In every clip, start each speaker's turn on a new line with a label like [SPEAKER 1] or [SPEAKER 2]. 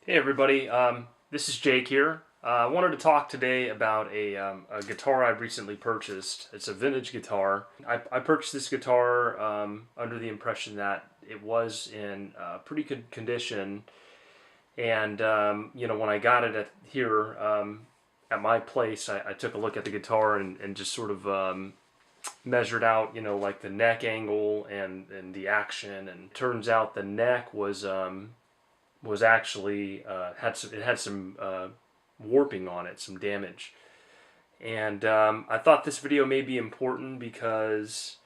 [SPEAKER 1] Hey everybody, this is Jake here. I wanted to talk today about a guitar I recently purchased. It's a vintage guitar. I purchased this guitar under the impression that it was in pretty good condition, and when I got it here at my place, I took a look at the guitar and just sort of measured out, like the neck angle and the action, and turns out the neck was actually had some warping on it, some damage. And I thought this video may be important because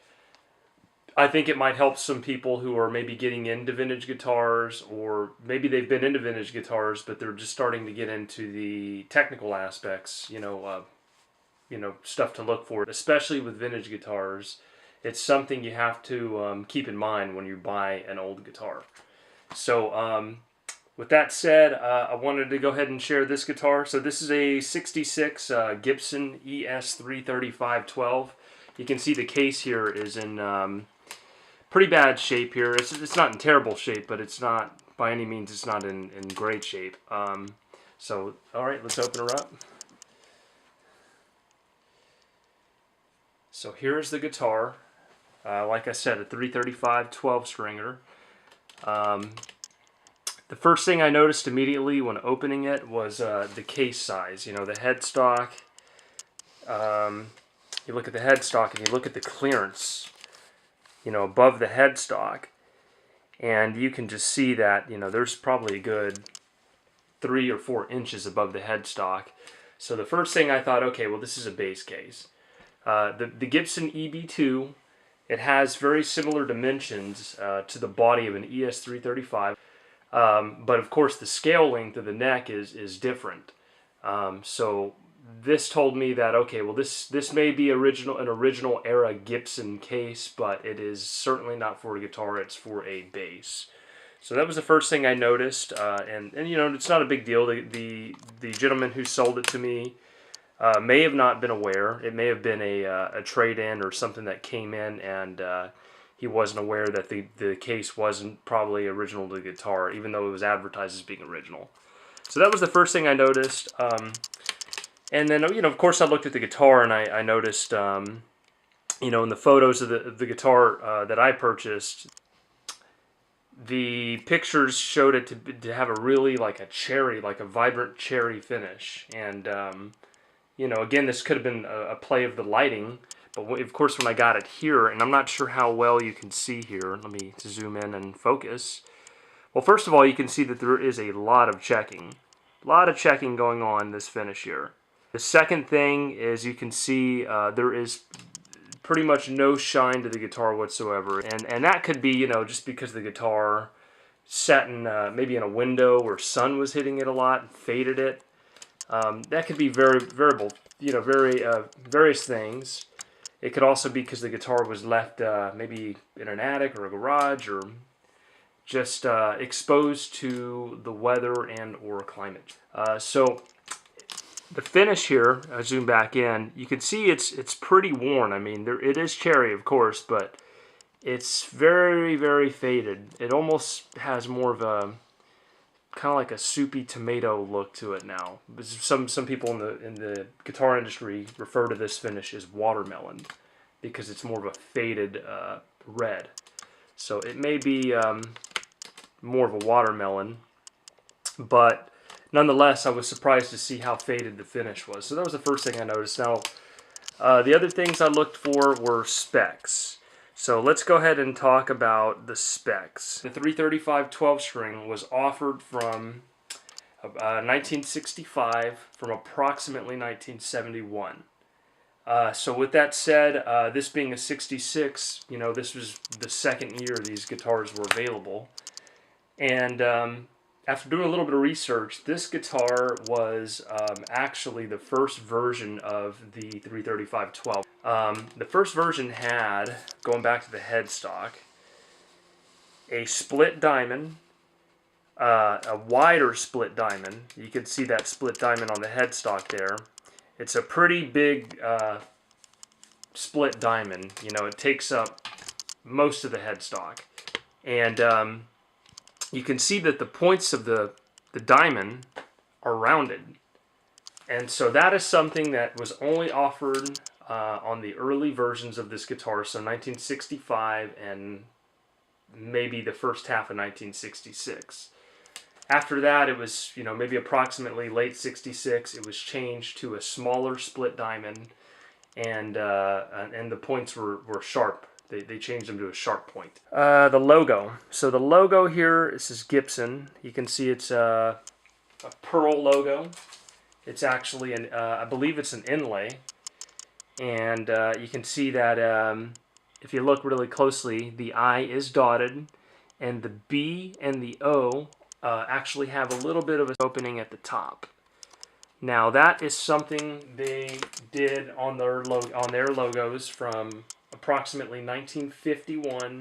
[SPEAKER 1] I think it might help some people who are maybe getting into vintage guitars, or maybe they've been into vintage guitars but they're just starting to get into the technical aspects, stuff to look for, especially with vintage guitars. It's something you have to keep in mind when you buy an old guitar. So with that said, I wanted to go ahead and share this guitar. So this is a 66 Gibson ES-335 You can see the case here is in pretty bad shape here. It's not in terrible shape, but it's not, by any means, it's not in great shape. So, alright, let's open her up. So here's the guitar. Like I said, a 335 12-stringer. The first thing I noticed immediately when opening it was the case size. The headstock. You look at the headstock and you look at the clearance, above the headstock, and you can just see that, there's probably a good 3 or 4 inches above the headstock. So the first thing I thought, okay, well, this is a bass case. The Gibson EB2, it has very similar dimensions to the body of an ES-335. But of course the scale length of the neck is different. So this told me that, okay, well, this may be an original era Gibson case, but it is certainly not for a guitar, it's for a bass. So that was the first thing I noticed, and it's not a big deal. The gentleman who sold it to me may have not been aware. It may have been a trade-in or something that came in, and he wasn't aware that the case wasn't probably original to the guitar, even though it was advertised as being original. So that was the first thing I noticed. And then, of course, I looked at the guitar and I noticed, in the photos of the guitar that I purchased, the pictures showed it to have a really like a vibrant cherry finish. And, again, this could have been a play of the lighting. But of course, when I got it here, and I'm not sure how well you can see here, let me zoom in and focus. Well, first of all, you can see that there is a lot of checking. A lot of checking going on in this finish here. The second thing is you can see there is pretty much no shine to the guitar whatsoever. And that could be, just because the guitar sat in maybe in a window where sun was hitting it a lot and faded it. That could be variable, various things. It could also be because the guitar was left maybe in an attic or a garage, or just exposed to the weather and or climate. So the finish here, I zoom back in, you can see it's pretty worn. I mean, it is cherry, of course, but it's very, very faded. It almost has more of a kind of like a soupy tomato look to it now. Some people in the guitar industry refer to this finish as watermelon because it's more of a faded red. So it may be more of a watermelon, but nonetheless, I was surprised to see how faded the finish was. So that was the first thing I noticed. Now, the other things I looked for were specs. So let's go ahead and talk about the specs. The 335 12-string was offered from 1965 from approximately 1971. So with that said, this being a 66, this was the second year these guitars were available. And after doing a little bit of research, this guitar was actually the first version of the 335 12. The first version had, going back to the headstock, a split diamond, a wider split diamond. You can see that split diamond on the headstock there. It's a pretty big split diamond. It takes up most of the headstock. And you can see that the points of the the diamond are rounded. And so that is something that was only offered on the early versions of this guitar, so 1965 and maybe the first half of 1966. After that, it was, you know, maybe approximately late 66, it was changed to a smaller split diamond, and the points were sharp. They changed them to a sharp point. The logo. So the logo here, this is Gibson. You can see it's a pearl logo. It's actually, I believe it's an inlay. And you can see that if you look really closely, the I is dotted, and the B and the O actually have a little bit of an opening at the top. Now that is something they did on their logos from approximately 1951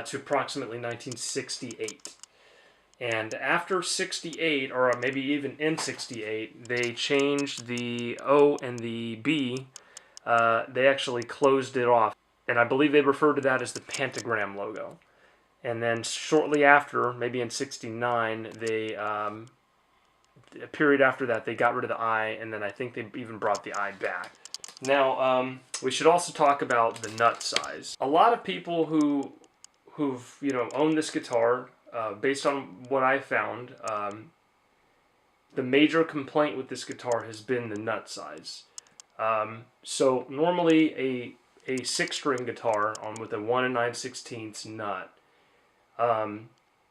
[SPEAKER 1] to approximately 1968. And after 68, or maybe even in 68, they changed the O and the B. They actually closed it off. And I believe they referred to that as the pentagram logo. And then shortly after, maybe in 69, they, a period after that, they got rid of the I, and then I think they even brought the I back. Now, we should also talk about the nut size. A lot of people who've, you know, owned this guitar, based on what I found, the major complaint with this guitar has been the nut size. So normally a 6-string guitar with a 1 9/16 nut,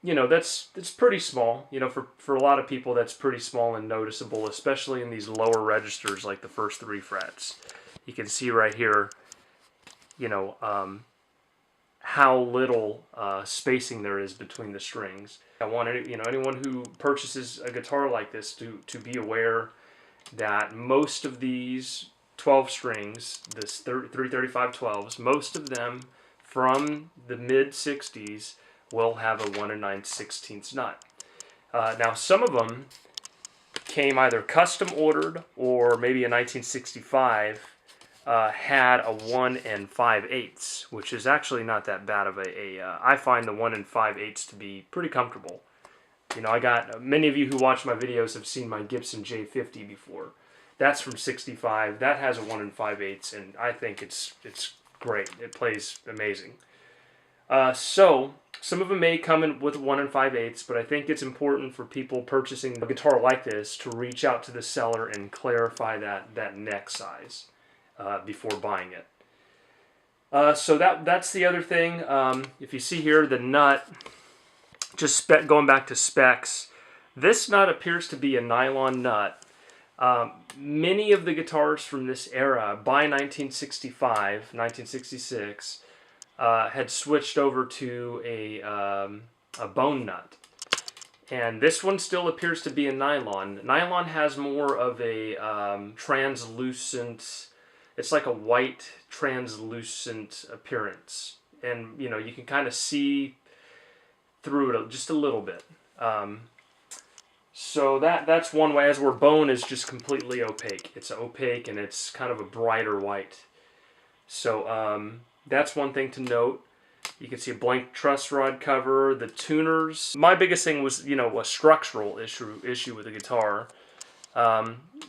[SPEAKER 1] you know, that's pretty small. You know, for a lot of people that's pretty small and noticeable, especially in these lower registers like the first 3 frets. You can see right here, you know, how little spacing there is between the strings. I want anyone who purchases a guitar like this to be aware that most of these 12 strings, this 335 12s, most of them from the mid 60s will have a 1 9/16 nut. Now some of them came either custom ordered, or maybe in 1965 had a 1 5/8, which is actually not that bad of I find the 1 5/8 to be pretty comfortable. You know, I got many of you who watch my videos have seen my Gibson J50 before. That's from 65. That has a 1 5/8, and I think it's great. It plays amazing. So some of them may come in with 1 5/8, but I think it's important for people purchasing a guitar like this to reach out to the seller and clarify that neck size before buying it. So that's the other thing. If you see here, the nut, just going back to specs, this nut appears to be a nylon nut. Many of the guitars from this era, by 1965, 1966, had switched over to a bone nut. And this one still appears to be a nylon. Nylon has more of a translucent, it's like a white translucent appearance. And, you know, you can kind of see through it just a little bit. So that's one way, as where bone is just completely opaque. It's opaque and it's kind of a brighter white. So that's one thing to note. You can see a blank truss rod cover, the tuners. My biggest thing was, you know, a structural issue with the guitar,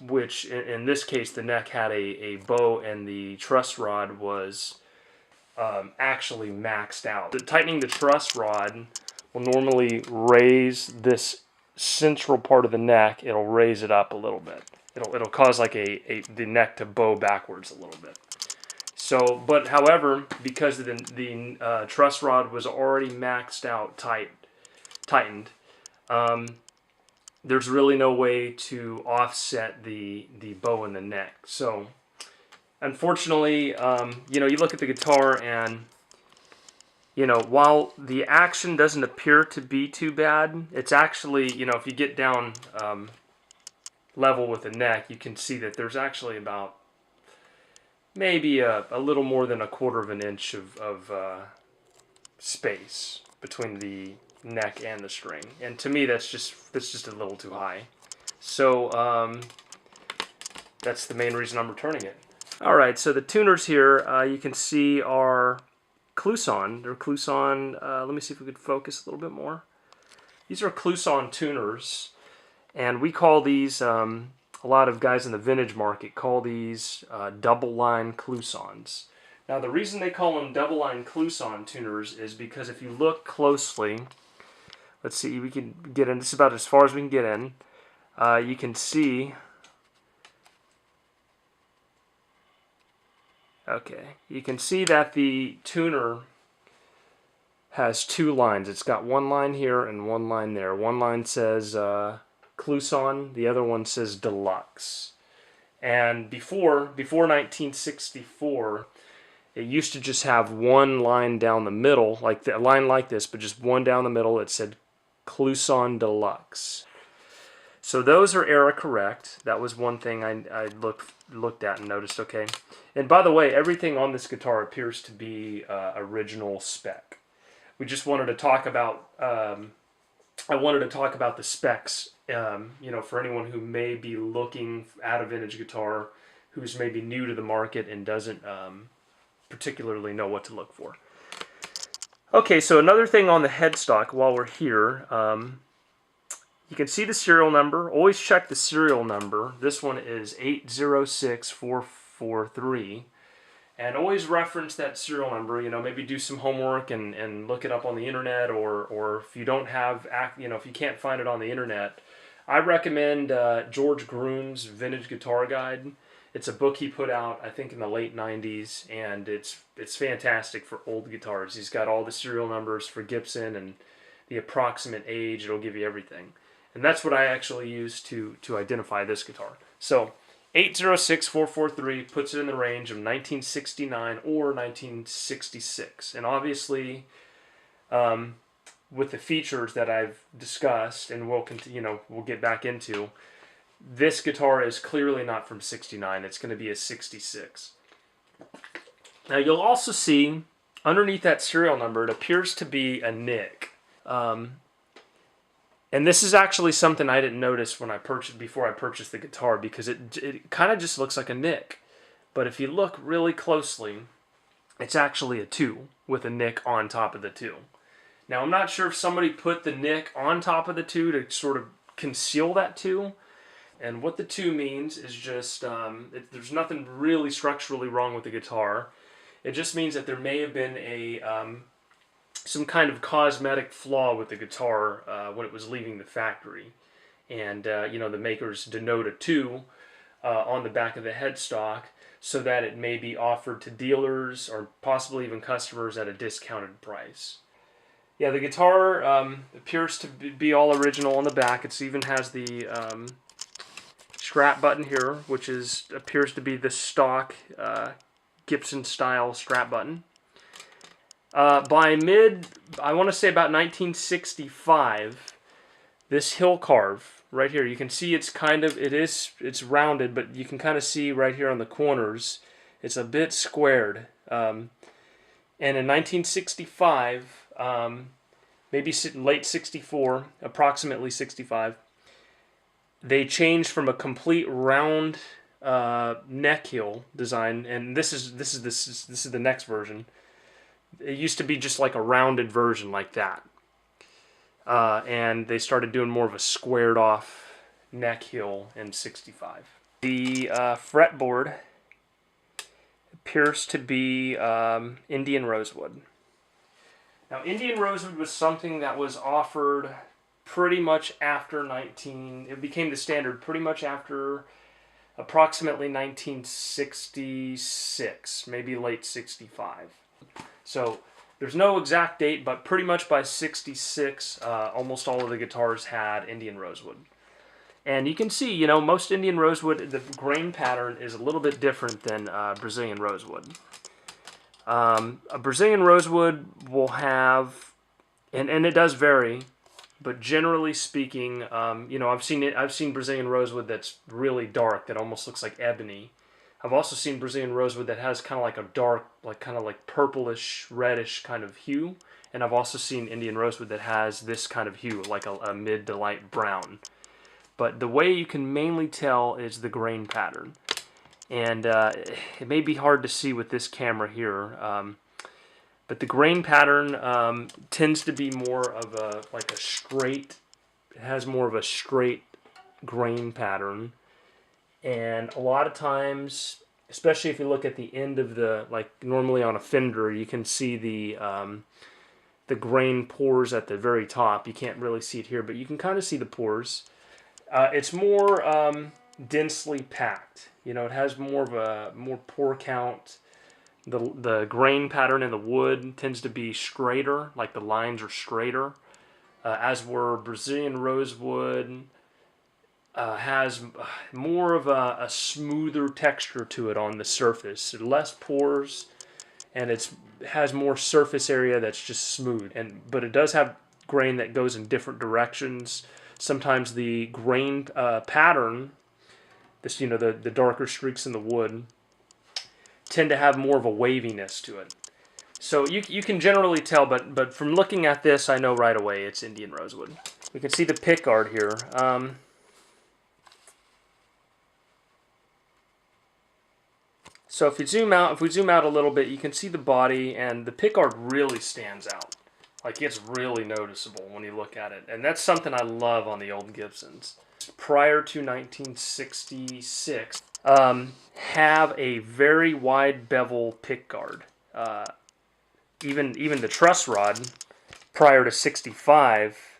[SPEAKER 1] which in this case the neck had a bow and the truss rod was actually maxed out. Tightening the truss rod will normally raise this central part of the neck. It'll raise it up a little bit. It'll cause like the neck to bow backwards a little bit. So, but however, because the truss rod was already maxed out, tightened, there's really no way to offset the bow in the neck. So, unfortunately, you know, you look at the guitar and, you know, while the action doesn't appear to be too bad, it's actually, you know, if you get down level with the neck, you can see that there's actually about maybe a little more than 1/4 of an inch of space between the neck and the string. And to me, that's just a little too high. So that's the main reason I'm returning it. Alright, so the tuners here, you can see are Kluson. They're Kluson, let me see if we could focus a little bit more. These are Kluson tuners, and we call these, a lot of guys in the vintage market call these double-line Klusons. Now the reason they call them double-line Kluson tuners is because if you look closely, let's see, we can get in, this is about as far as we can get in, you can see, okay, you can see that the tuner has two lines. It's got one line here and one line there. One line says Kluson, the other one says Deluxe. And before 1964, it used to just have one line down the middle, like a line like this, but just one down the middle that said Kluson Deluxe. So those are era correct. That was one thing I looked at and noticed. Okay, and by the way, everything on this guitar appears to be original spec. We just wanted to talk about. I wanted to talk about the specs. You know, for anyone who may be looking at a vintage guitar, who's maybe new to the market and doesn't particularly know what to look for. Okay, so another thing on the headstock while we're here. You can see the serial number. Always check the serial number. This one is 806443. And always reference that serial number. You know, maybe do some homework and look it up on the internet, or if you don't have, you know, if you can't find it on the internet, I recommend George Groom's Vintage Guitar Guide. It's a book he put out, I think, in the late 90s, and it's fantastic for old guitars. He's got all the serial numbers for Gibson and the approximate age. It'll give you everything. And that's what I actually use to identify this guitar. So 806443 puts it in the range of 1969 or 1966. And obviously, with the features that I've discussed, and we'll get back into, this guitar is clearly not from 69. It's going to be a 66. Now you'll also see underneath that serial number, it appears to be a nick. And this is actually something I didn't notice when before I purchased the guitar, because it kind of just looks like a nick. But if you look really closely, it's actually a 2 with a nick on top of the 2. Now I'm not sure if somebody put the nick on top of the 2 to sort of conceal that 2. And what the 2 means is just, there's nothing really structurally wrong with the guitar. It just means that there may have been some kind of cosmetic flaw with the guitar when it was leaving the factory. And, you know, the makers denote a 2 on the back of the headstock so that it may be offered to dealers or possibly even customers at a discounted price. Yeah, the guitar appears to be all original on the back. It even has the strap button here, which appears to be the stock Gibson style strap button. By I want to say about 1965, this hill carve right here, you can see it's rounded, but you can kind of see right here on the corners, it's a bit squared. And in 1965, maybe late 64, approximately 65, they changed from a complete round neck heel design, and this is the next version. It used to be just like a rounded version like that, and they started doing more of a squared off neck heel in 65. The fretboard appears to be Indian rosewood. Now, Indian rosewood was something that was offered pretty much after it became the standard pretty much after approximately 1966, maybe late 65. So there's no exact date, but pretty much by 66, almost all of the guitars had Indian rosewood. And you can see, you know, most Indian rosewood, the grain pattern is a little bit different than Brazilian rosewood. A Brazilian rosewood will have, and it does vary, but generally speaking, you know, I've seen Brazilian rosewood that's really dark, that almost looks like ebony. I've also seen Brazilian rosewood that has kind of like a dark, kind of like purplish, reddish kind of hue. And I've also seen Indian rosewood that has this kind of hue, like a mid to light brown. But the way you can mainly tell is the grain pattern. And it may be hard to see with this camera here. But the grain pattern tends to be more of a straight. It has more of a straight grain pattern, and a lot of times, especially if you look at the end of the, like normally on a fender, you can see the grain pores at the very top. You can't really see it here, but you can kind of see the pores. It's more densely packed. You know, it has more of a pore count. The grain pattern in the wood tends to be straighter, like the lines are straighter, as were Brazilian rosewood. Has more of a smoother texture to it on the surface, less pores, and it has more surface area that's just smooth. But it does have grain that goes in different directions. Sometimes the grain pattern, this the darker streaks in the wood, tend to have more of a waviness to it. So you can generally tell, but from looking at this, I know right away it's Indian rosewood. We can see the pickguard here. So if we zoom out a little bit, you can see the body, and the pickguard really stands out. Like, it's really noticeable when you look at it, and that's something I love on the old Gibsons. Prior to 1966, have a very wide bevel pickguard. Even the truss rod prior to 65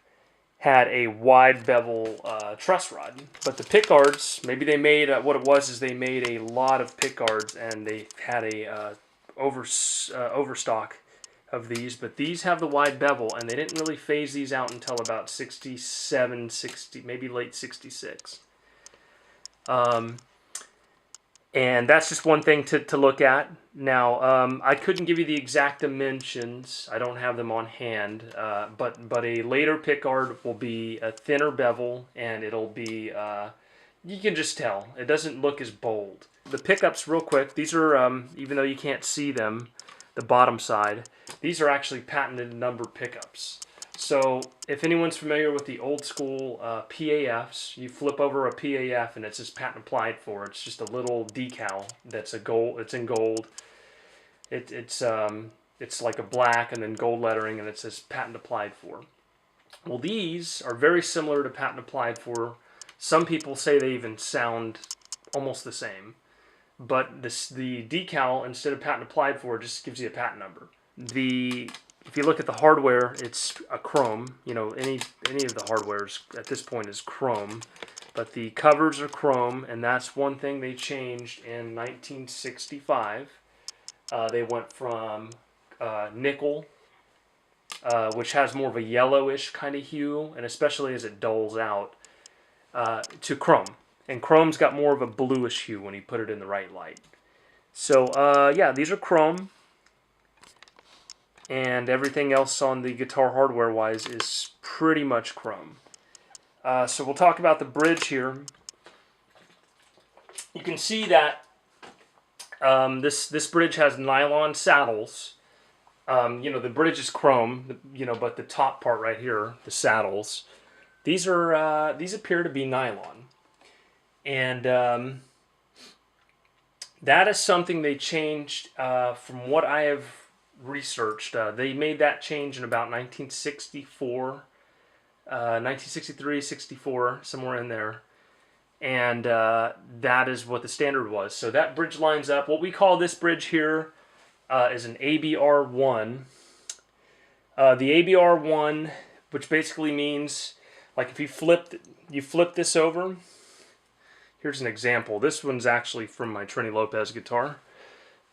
[SPEAKER 1] had a wide bevel truss rod. But the pickguards, maybe they made, what it was is they made a lot of pickguards, and they had a overstock of these. But these have the wide bevel, and they didn't really phase these out until about 67, 60, maybe late 66. And that's just one thing to look at. Now, I couldn't give you the exact dimensions. I don't have them on hand. But a later pickguard will be a thinner bevel, and it'll be, you can just tell. It doesn't look as bold. The pickups, real quick, these are, even though you can't see them, the bottom side, these are actually patented number pickups. So if anyone's familiar with the old school PAFs, you flip over a PAF and it says patent applied for. It's just a little decal that's a gold. It's in gold. It's like a black and then gold lettering, and it says patent applied for. Well, these are very similar to patent applied for. Some people say they even sound almost the same, but the decal, instead of patent applied for, just gives you a patent number. If you look at the hardware, it's a chrome. You know, any of the hardwares at this point is chrome, but the covers are chrome, and that's one thing they changed in 1965. They went from nickel, which has more of a yellowish kind of hue, and especially as it dulls out, to chrome. And chrome's got more of a bluish hue when you put it in the right light. So yeah, these are chrome. And everything else on the guitar hardware-wise is pretty much chrome. So we'll talk about the bridge here. You can see that this bridge has nylon saddles. You know, the bridge is chrome, you know, but the top part right here, the saddles, these appear to be nylon. And that is something they changed from what I have researched. They made that change in about 1964, 1963, 64, somewhere in there. And that is what the standard was. So that bridge lines up. What we call this bridge here is an ABR1. The ABR1, which basically means, like, if you flip this over. Here's an example. This one's actually from my Trini Lopez guitar.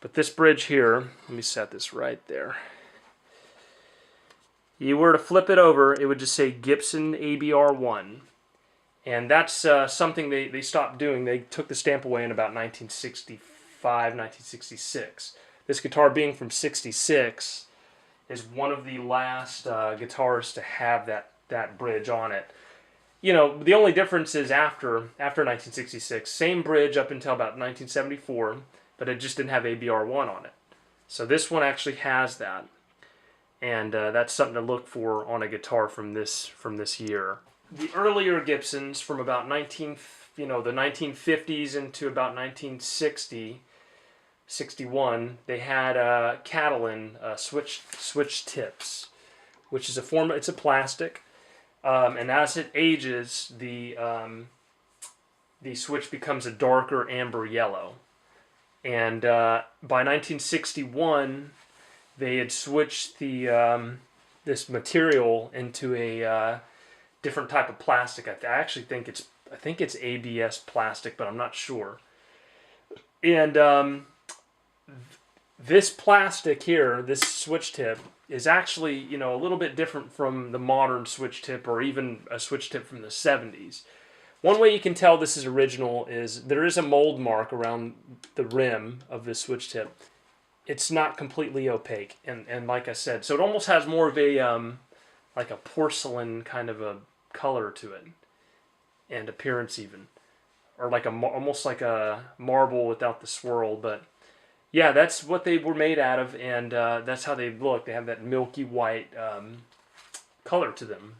[SPEAKER 1] But this bridge here, let me set this right there. You were to flip it over, it would just say Gibson ABR1. And that's something they stopped doing. They took the stamp away in about 1965, 1966. This guitar, being from 66, is one of the last guitars to have that bridge on it. You know, the only difference is after 1966, same bridge up until about 1974, but it just didn't have ABR1 on it. So this one actually has that, and that's something to look for on a guitar from this year. The earlier Gibsons, from about the 1950s into about 1960, 61, they had Catalan switch tips, which is a form. It's a plastic, and as it ages, the switch becomes a darker amber yellow. And by 1961, they had switched this material into a different type of plastic. I actually think it's ABS plastic, but I'm not sure. And this plastic here, this switch tip, is actually, you know, a little bit different from the modern switch tip or even a switch tip from the 70s. One way you can tell this is original is there is a mold mark around the rim of this switch tip. It's not completely opaque, and like I said, so it almost has more of a like a porcelain kind of a color to it, and appearance even, or like almost like a marble without the swirl. But yeah, that's what they were made out of, and that's how they look. They have that milky white color to them.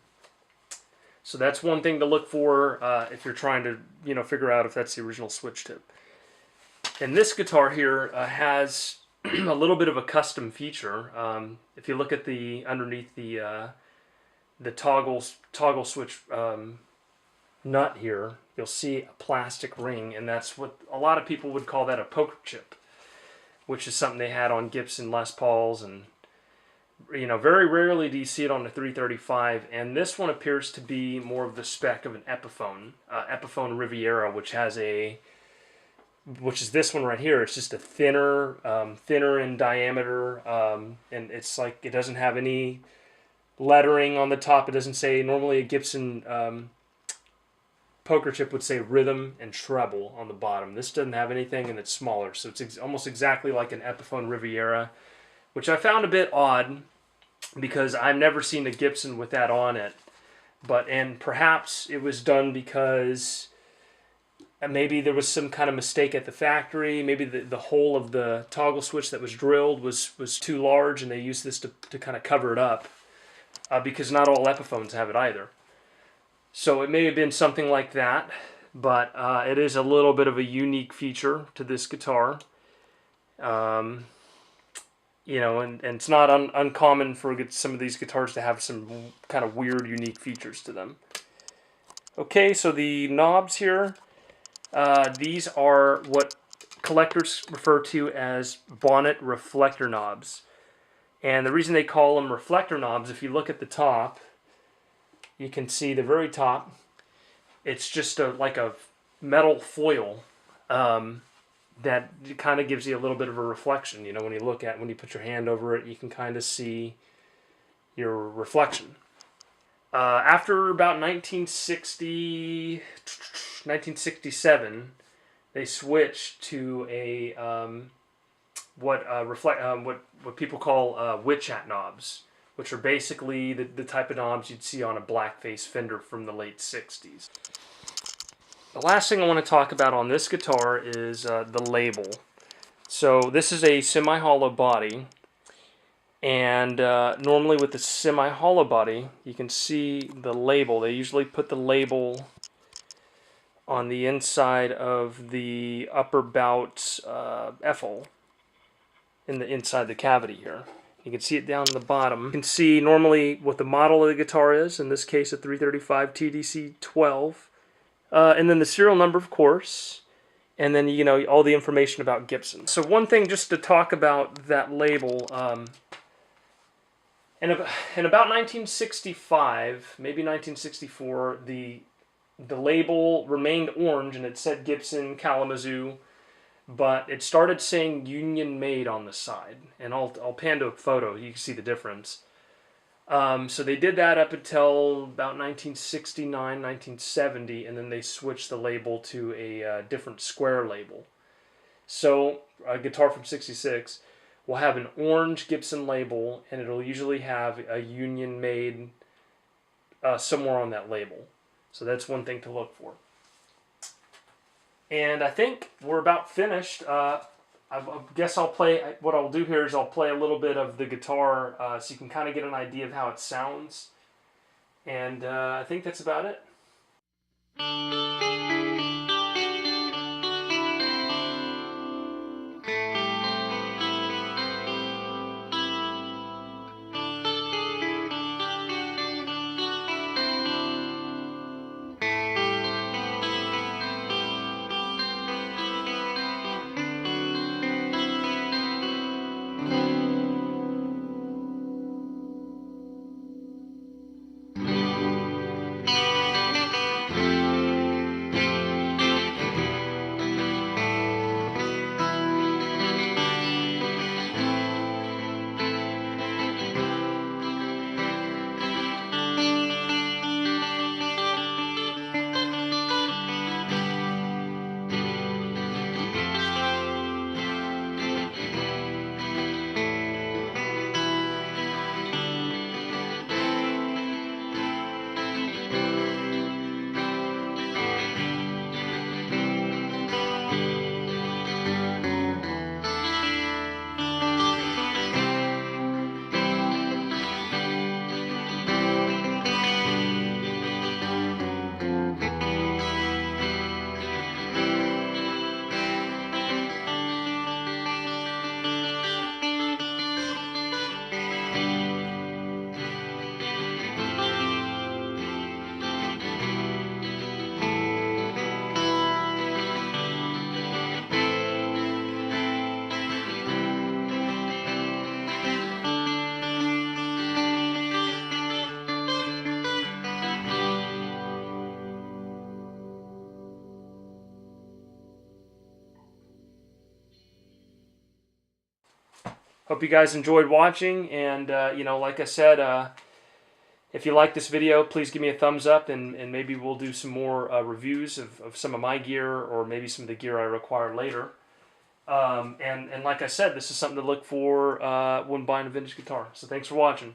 [SPEAKER 1] So that's one thing to look for if you're trying to, you know, figure out if that's the original switch tip. And this guitar here has a little bit of a custom feature. If you look at the underneath the toggle switch nut here, you'll see a plastic ring, and that's what a lot of people would call that a poker chip, which is something they had on Gibson Les Pauls, and you know, very rarely do you see it on the 335, and this one appears to be more of the spec of an Epiphone Riviera, which is this one right here. It's just a thinner in diameter, and it's like it doesn't have any lettering on the top. It doesn't say, normally a Gibson poker chip would say rhythm and treble on the bottom. This doesn't have anything, and it's smaller, so it's almost exactly like an Epiphone Riviera, which I found a bit odd because I've never seen a Gibson with that on it. And perhaps it was done because maybe there was some kind of mistake at the factory. Maybe the hole of the toggle switch that was drilled was too large, and they used this to kind of cover it up, because not all Epiphones have it either. So it may have been something like that, but it is a little bit of a unique feature to this guitar. You know, and it's not uncommon for some of these guitars to have some kind of weird, unique features to them. Okay, so the knobs here, these are what collectors refer to as bonnet reflector knobs. And the reason they call them reflector knobs, if you look at the top, you can see the very top, it's just like a metal foil that kind of gives you a little bit of a reflection. You know, when you put your hand over it, you can kind of see your reflection. After about 1967, they switched to a what people call witch hat knobs, which are basically the type of knobs you'd see on a blackface Fender from the late 60s. The last thing I want to talk about on this guitar is the label. So this is a semi-hollow body, and normally with the semi-hollow body, you can see the label. They usually put the label on the inside of the upper bout F-hole, inside the cavity here. You can see it down the bottom. You can see normally what the model of the guitar is, in this case a 335 TDC 12. And then the serial number, of course, and then, you know, all the information about Gibson. So one thing just to talk about that label, in about 1965, maybe 1964, the label remained orange and it said Gibson Kalamazoo, but it started saying Union Made on the side. And I'll pan to a photo, you can see the difference. So they did that up until about 1969, 1970, and then they switched the label to a different square label. So a guitar from '66 will have an orange Gibson label, and it'll usually have a Union Made somewhere on that label. So that's one thing to look for. And I think we're about finished. I guess what I'll do here is I'll play a little bit of the guitar so you can kind of get an idea of how it sounds. And I think that's about it. Hope you guys enjoyed watching, and you know, like I said, if you like this video, please give me a thumbs up, and maybe we'll do some more reviews of some of my gear, or maybe some of the gear I require later. And like I said, this is something to look for when buying a vintage guitar. So thanks for watching.